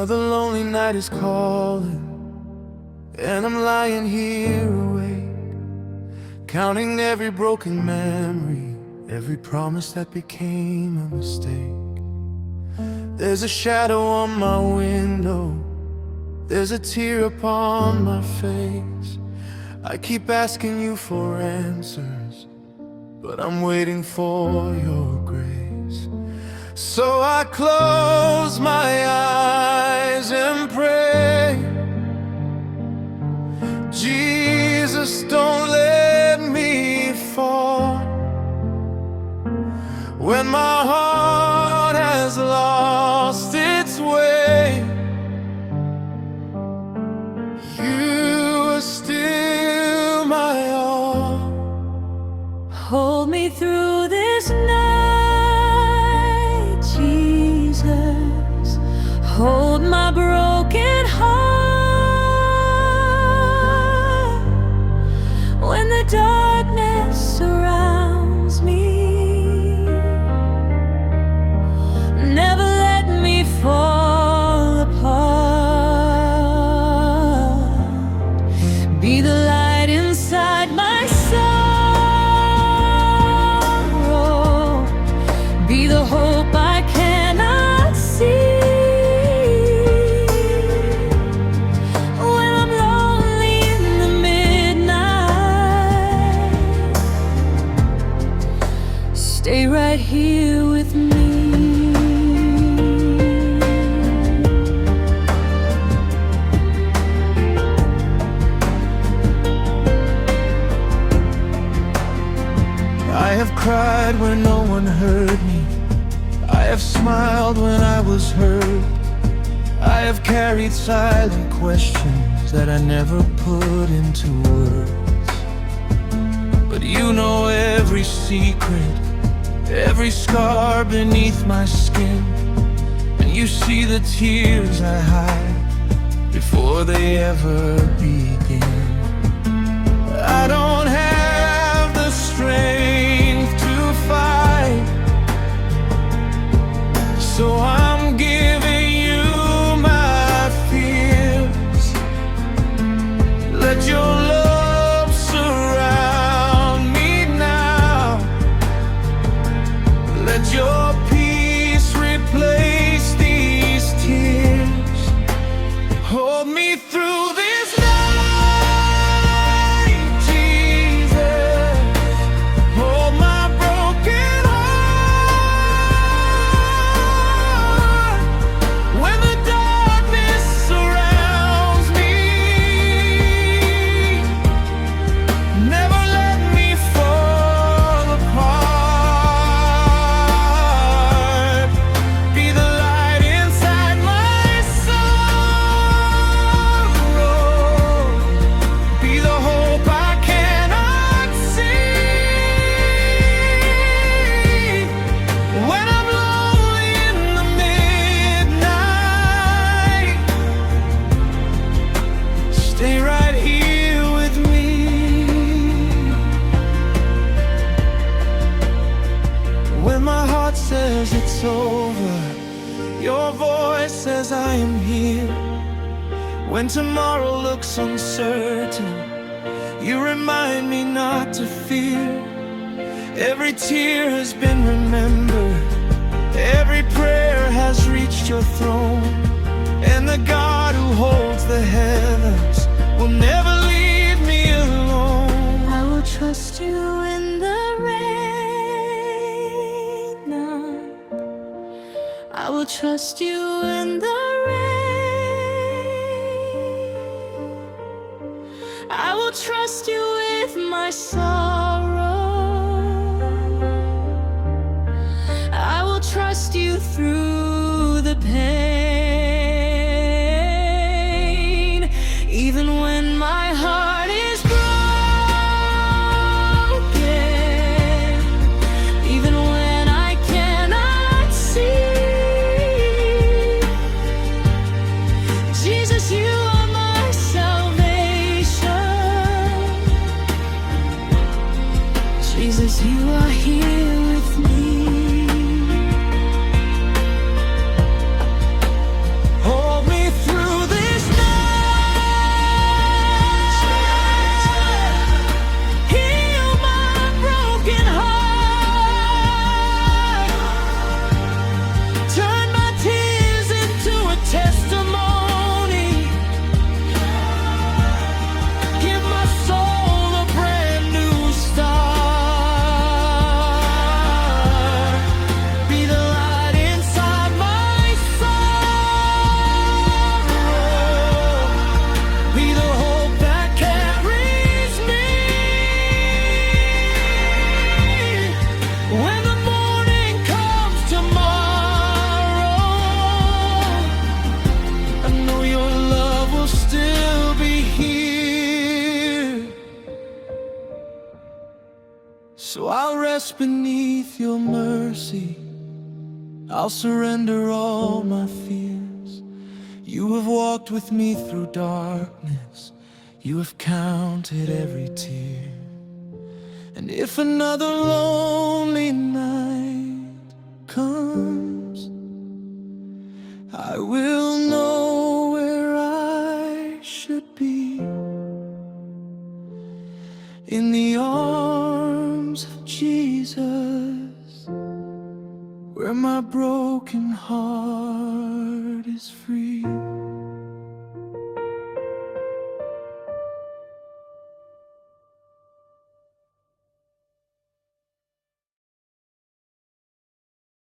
Another lonely night is calling, and I'm lying here awake, counting every broken memory, every promise that became a mistake. There's a shadow on my window, there's a tear upon my face. I keep asking you for answers, but I'm waiting for your grace. So I close my eyes and pray, Jesus, don't let me fall. When my heart has lost its way, you are still my all. Hold me through this night, Jesus. Hold my broken heart. When the darkness surrounds me, never let me fall apart. Be the light inside my sorrow. Be the hope I cannot see. When I'm lonely in the midnight, stay right here with me. I have cried when no one heard me, I have smiled when I was hurt, I have carried silent questions that I never put into words. But you know every secret, every scar beneath my skin, and you see the tears I hide before they ever begin. I don't have the strength to fight, so I'm giving you my fears. Let your love surround me now. Let your peace replace these tears. Hold me through this night, Jesus. Hold my broken heart. When the darkness surrounds me, never let me fall apart. Be the light inside my sorrow. Be the hope I cannot see. When I'm lonely in the midnight, stay right here with me. When my heart says it's over, your voice says I am here. When tomorrow looks uncertain, you remind me not to fear. Every tear has been remembered, every prayer has reached your throne, and the God who holds the heavens will never leave me alone. I will trust you in the rain now. I will trust you in the rain. I will trust you with my sorrow. I will trust you through the pain, even when my heart is broken, even when I cannot see. Jesus, you are my salvation. Jesus, you are here with me. So I'll rest beneath your mercy. I'll surrender all my fears. You have walked with me through darkness. You have counted every tear. And if another lonely night comes, I will know where I should be, in the arms of Jesus, where my broken heart is free.